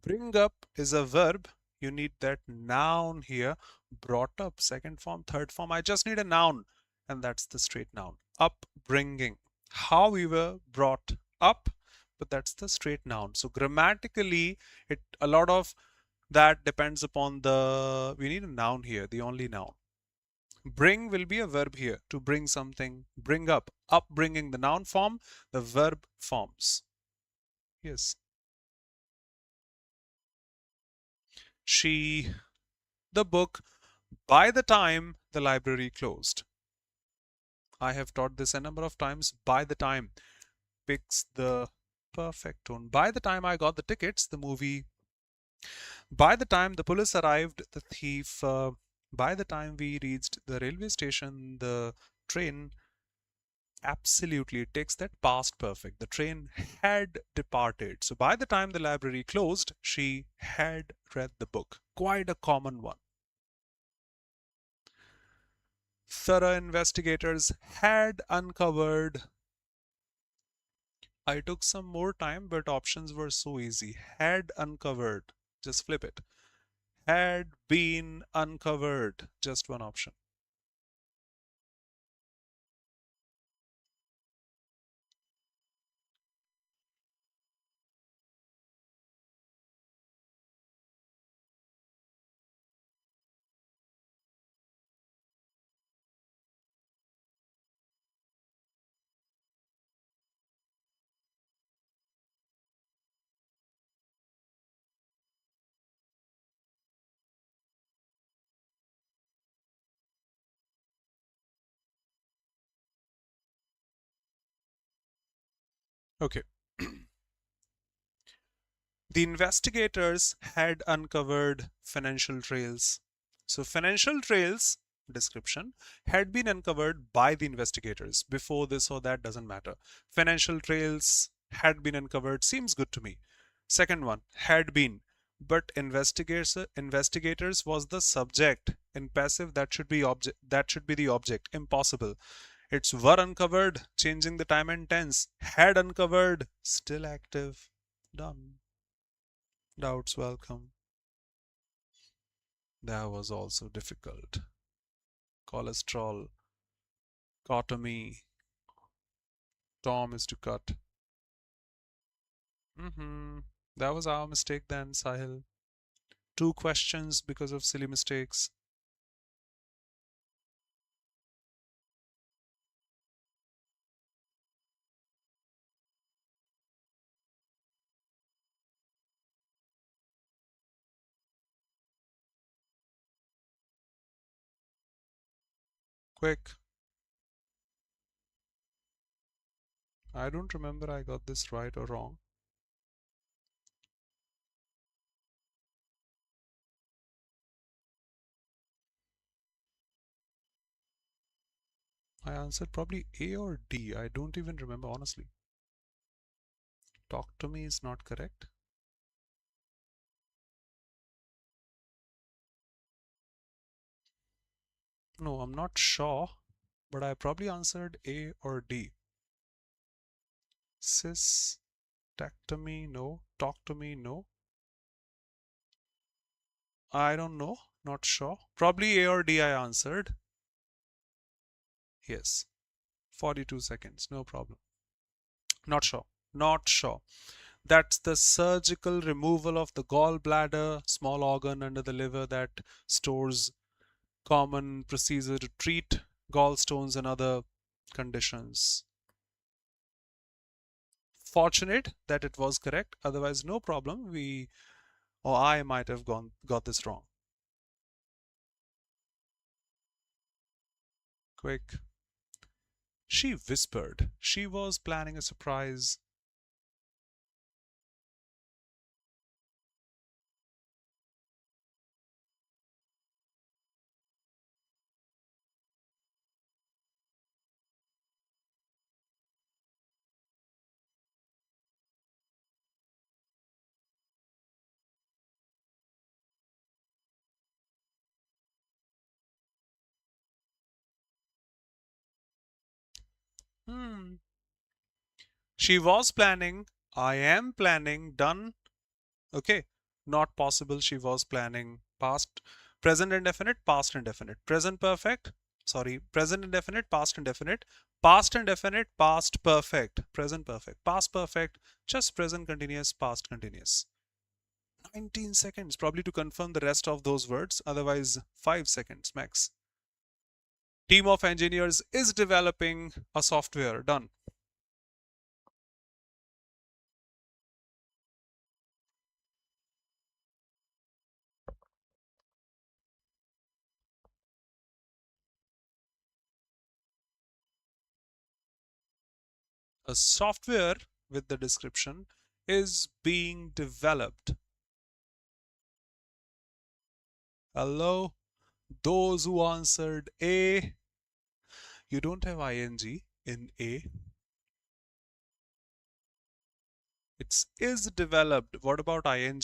Speaker 1: Bring up is a verb. You need that noun here. Brought up, second form, third form. I just need a noun, and that's the straight noun. Upbringing. How we were brought up, but that's the straight noun. So grammatically, a lot of that depends upon we need a noun here, the only noun. Bring will be a verb here, to bring something. Bring up. Upbringing, the noun form, the verb forms. Yes. She, the book, by the time the library closed. I have taught this a number of times. By the time picks the perfect tone. By the time I got the tickets, the movie. By the time the police arrived, the thief. By the time we reached the railway station, the train. Absolutely, it takes that past perfect. The train had departed. So by the time the library closed, she had read the book. Quite a common one. Thorough investigators had uncovered. I took some more time, but options were so easy. Had uncovered. Just flip it. Had been uncovered. Just one option. Okay. The investigators had uncovered financial trails. So, financial trails description had been uncovered by the investigators. Before this or that doesn't matter. Financial trails had been uncovered seems good to me. Second one, had been. But investigators was the subject. In passive, that should be the object. Impossible. It's were uncovered, changing the time and tense. Had uncovered, still active. Done. Doubts welcome. That was also difficult. Cholesterol, cotomy, Tom is to cut. That was our mistake then, Sahil. Two questions because of silly mistakes. Quick. I don't remember I got this right or wrong. I answered probably A or D. I don't even remember honestly. Talk to me is not correct. No, I'm not sure, but I probably answered A or D. Cystectomy, no. Talk to me, no. I don't know, not sure. Probably A or D I answered. Yes. 42 seconds, no problem. Not sure. Not sure. That's the surgical removal of the gallbladder, small organ under the liver that stores common procedure to treat gallstones and other conditions. Fortunate that it was correct, otherwise no problem. I might have got this wrong. Quick. She whispered. She was planning a surprise. Hmm. She was planning. I am planning. Done. Okay. Not possible. She was planning. Past, present indefinite, past indefinite. Present perfect. Sorry. Present indefinite, past indefinite. Past indefinite, past perfect. Present perfect. Past perfect. Just present continuous, past continuous. 19 seconds probably to confirm the rest of those words. Otherwise, 5 seconds max. Team of engineers is developing a software. Done. A software with the description is being developed. Hello, those who answered A, you don't have ing in A. It's is developed. What about ing?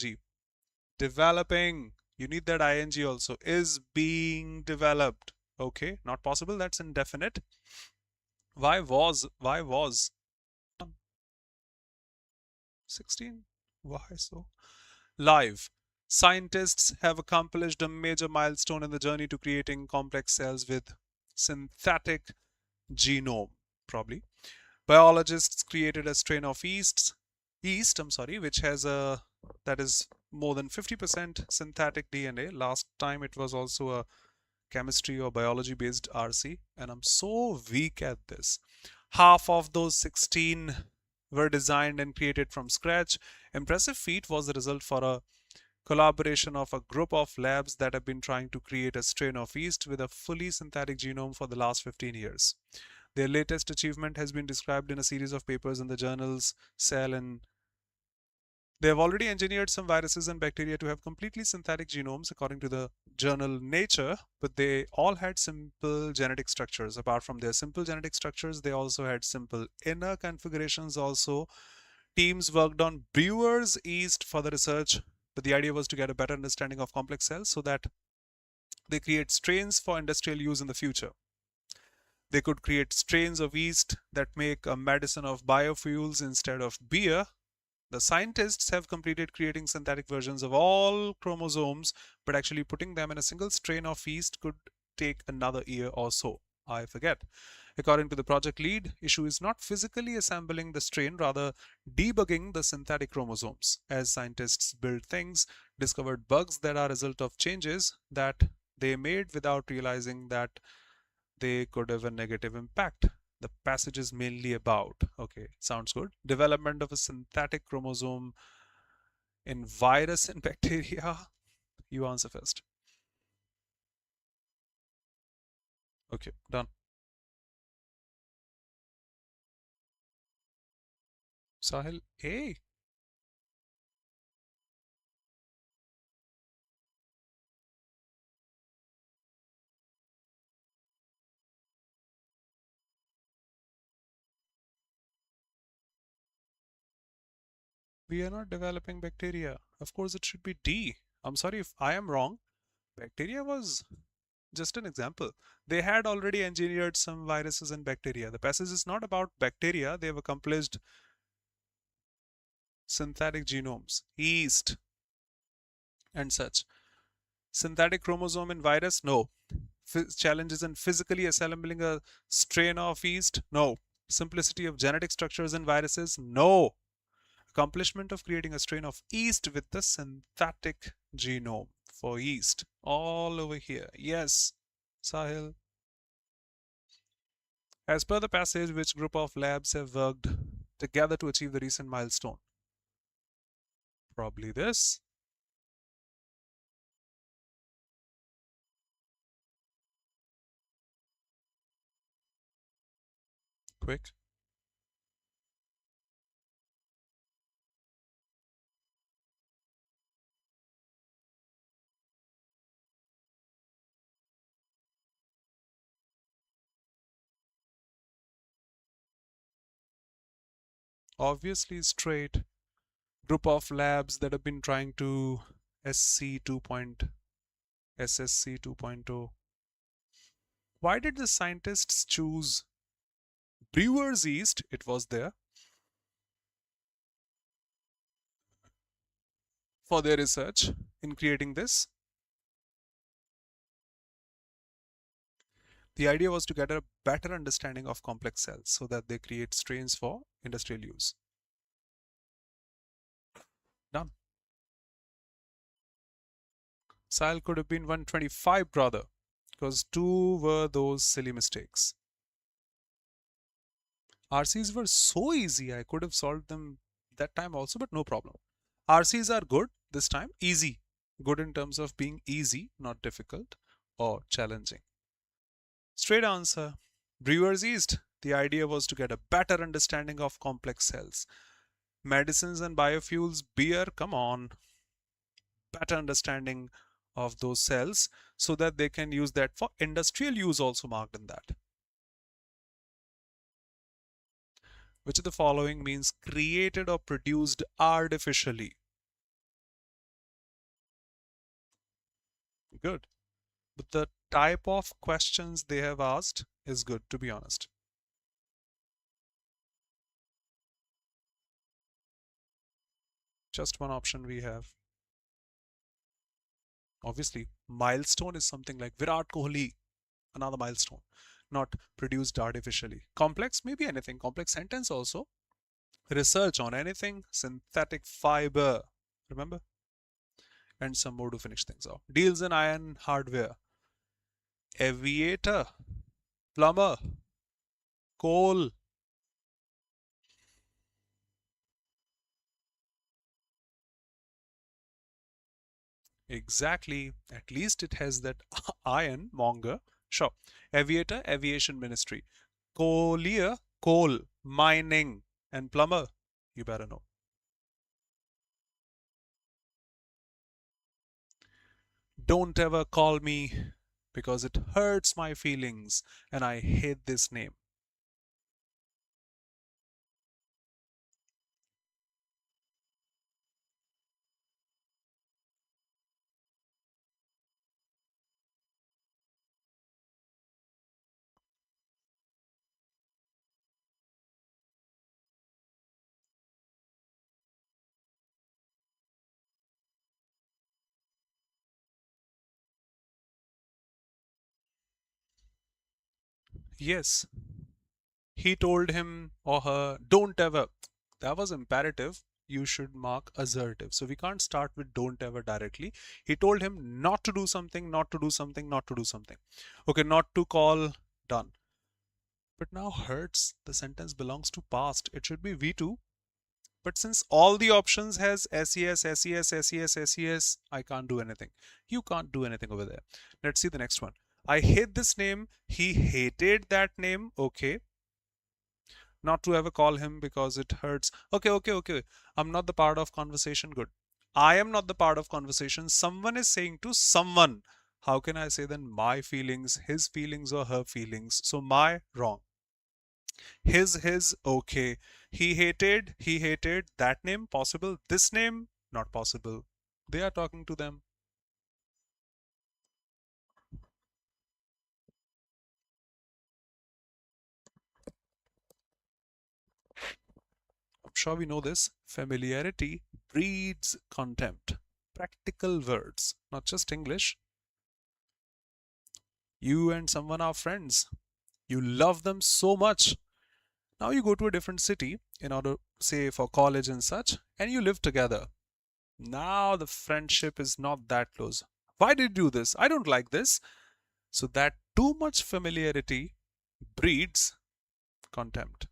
Speaker 1: Developing. You need that ing also. Is being developed. Okay, not possible. That's indefinite. Why was? Why was? 16. Why so? Live. Scientists have accomplished a major milestone in the journey to creating complex cells with synthetic genome. Probably. Biologists created a strain of which has a that is more than 50% synthetic DNA. Last time it was also a chemistry or biology based RC, and I'm so weak at this. Half of those 16 were designed and created from scratch. Impressive feat was the result for a collaboration of a group of labs that have been trying to create a strain of yeast with a fully synthetic genome for the last 15 years. Their latest achievement has been described in a series of papers in the journals Cell and they have already engineered some viruses and bacteria to have completely synthetic genomes according to the journal Nature, but they all had simple genetic structures. Apart from their simple genetic structures, they also had simple inner configurations also. Teams worked on brewer's yeast for the research, but the idea was to get a better understanding of complex cells so that they create strains for industrial use in the future. They could create strains of yeast that make a medicine of biofuels instead of beer. The scientists have completed creating synthetic versions of all chromosomes, but actually putting them in a single strain of yeast could take another year or so. I forget. According to the project lead, issue is not physically assembling the strain, rather debugging the synthetic chromosomes. As scientists build things, discovered bugs that are a result of changes that they made without realizing that they could have a negative impact. The passage is mainly about, okay, sounds good. Development of a synthetic chromosome in virus and bacteria. You answer first. Okay, done. Sahil, A. We are not developing bacteria. Of course, it should be D. I'm sorry if I am wrong. Bacteria was just an example. They had already engineered some viruses and bacteria. The passage is not about bacteria. They have accomplished synthetic genomes, yeast, and such. Synthetic chromosome in virus? No. Challenges in physically assembling a strain of yeast? No. Simplicity of genetic structures in viruses? No. Accomplishment of creating a strain of yeast with the synthetic genome for yeast. All over here. Yes. Sahil. As per the passage, which group of labs have worked together to achieve the recent milestone? Probably this. Quick. Obviously straight. Group of labs that have been trying to SC 2. SSC 2.0. Why did the scientists choose brewer's yeast? It was there. for their research in creating this. The idea was to get a better understanding of complex cells so that they create strains for industrial use. Done. Sile could have been 125, brother, because two were those silly mistakes. RCs were so easy, I could have solved them that time also, but no problem. RCs are good this time, easy. Good in terms of being easy, not difficult or challenging. Straight answer. Brewer's yeast. The idea was to get a better understanding of complex cells. Medicines and biofuels, beer, come on. Better understanding of those cells so that they can use that for industrial use, also marked in that. Which of the following means created or produced artificially? Good. But the type of questions they have asked is good, to be honest. Just one option we have. Obviously, milestone is something like Virat Kohli, another milestone, not produced artificially. Complex, maybe anything. Complex sentence also. Research on anything. Synthetic fiber. Remember? And some more to finish things off. Deals in iron hardware. Aviator. Plumber. Coal. Exactly. At least it has that iron monger. Sure. Aviator, aviation ministry. Coalier, coal, mining, and plumber. You better know. Don't ever call me because it hurts my feelings and I hate this name. Yes, he told him or her, don't ever. That was imperative. You should mark assertive. So we can't start with don't ever directly. He told him not to do something, not to do something, not to do something. Okay, not to call, done. But now hurts, the sentence belongs to past. It should be V2. But since all the options has SES, SES, SES, SES, I can't do anything. You can't do anything over there. Let's see the next one. I hate this name. He hated that name. Okay. Not to ever call him because it hurts. Okay, okay, okay. I'm not the part of conversation. Good. I am not the part of conversation. Someone is saying to someone. How can I say then my feelings, his feelings, or her feelings? So my wrong. His, okay. He hated that name, possible. This name, not possible. They are talking to them. I'm sure we know this. Familiarity breeds contempt. Practical words, not just English. You and someone are friends. You love them so much. Now you go to a different city in order, say, for college and such, and you live together. Now the friendship is not that close. Why did you do this? I don't like this. So that too much familiarity breeds contempt,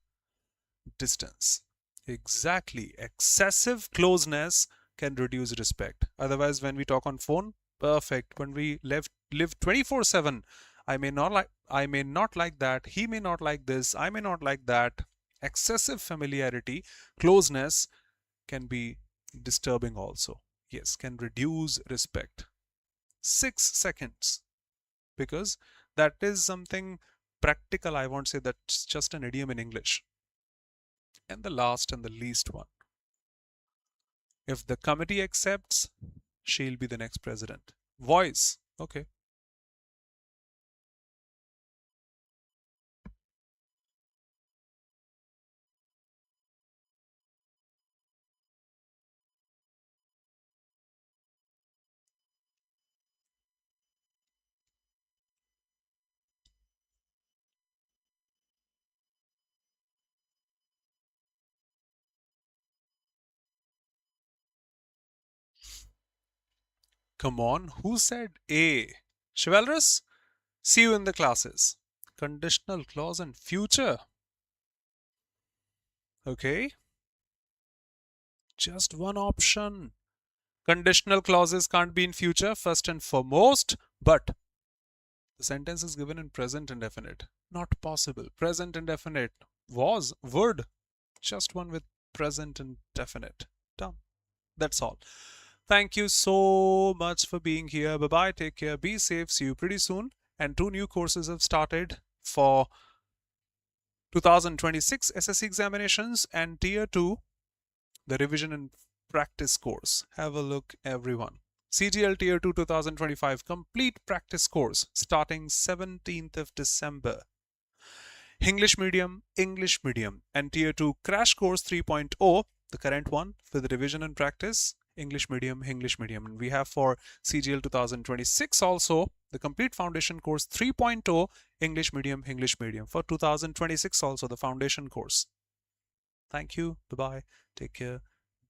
Speaker 1: distance. Exactly. Excessive closeness can reduce respect. Otherwise, when we talk on phone, perfect. When we live 24/7, I may not like that. He may not like this. I may not like that. Excessive familiarity, closeness can be disturbing also. Yes, can reduce respect. 6 seconds. Because that is something practical. I won't say that's just an idiom in English. And the last and the least one. If the committee accepts, she'll be the next president. Voice. Okay. Come on, who said A? Chivalrous, see you in the classes. Conditional clause and future. Okay, just one option. Conditional clauses can't be in future, first and foremost, but the sentence is given in present indefinite. Not possible. Present indefinite was, would, just one with present indefinite. Done. That's all. Thank you so much for being here. Bye bye. Take care. Be safe. See you pretty soon. And 2 new courses have started for 2026 SSC examinations and Tier 2, the revision and practice course. Have a look, everyone. CGL Tier 2 2025 complete practice course starting 17th of December. English medium, and Tier 2 crash course 3.0, the current one for the revision and practice, English medium. And we have for CGL 2026 also the complete foundation course 3.0, English medium. For 2026 also the foundation course. Thank you. Bye-bye. Take care.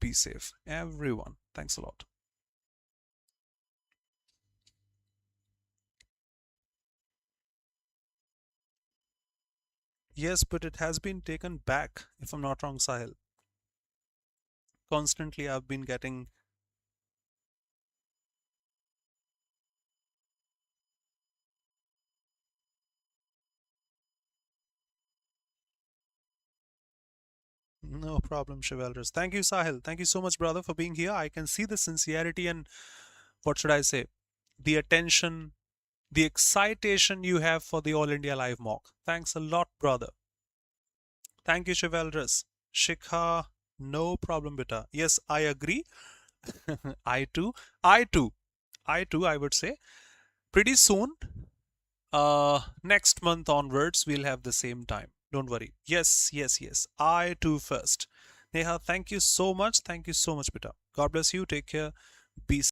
Speaker 1: Be safe, everyone. Thanks a lot. Yes, but it has been taken back, if I'm not wrong, Sahil. Constantly I've been getting... No problem, Chivalrous. Thank you, Sahil. Thank you so much, brother, for being here. I can see the sincerity and, what should I say, the attention, the excitation you have for the All India Live mock. Thanks a lot, brother. Thank you, Chivalrous. Shikha, no problem, beta. Yes, I agree. I too. I would say. Pretty soon, next month onwards, we'll have the same time. Don't worry. Yes. I too first. Neha, thank you so much. Thank you so much, beta. God bless you. Take care. Be